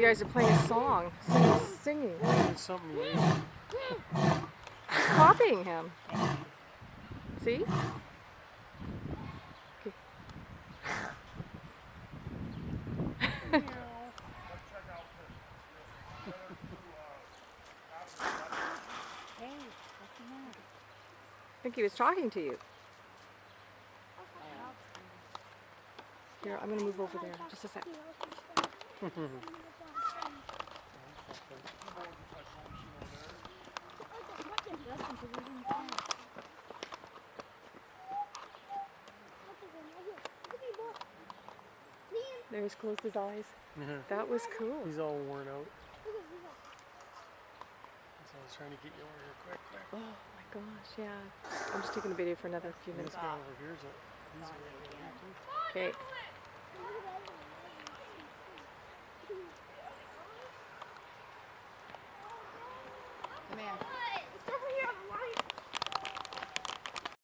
you guys are playing a song, singing. It's something you eat. He's copying him. See? Okay. I think he was talking to you. Here, I'm going to move over there. Just a sec. There, he's closed his eyes. That was cool. He's all worn out. So I was trying to get you over here quick. Oh my gosh, yeah. I'm just taking a video for another few minutes. This guy over here is he's over here too. Okay. Come here.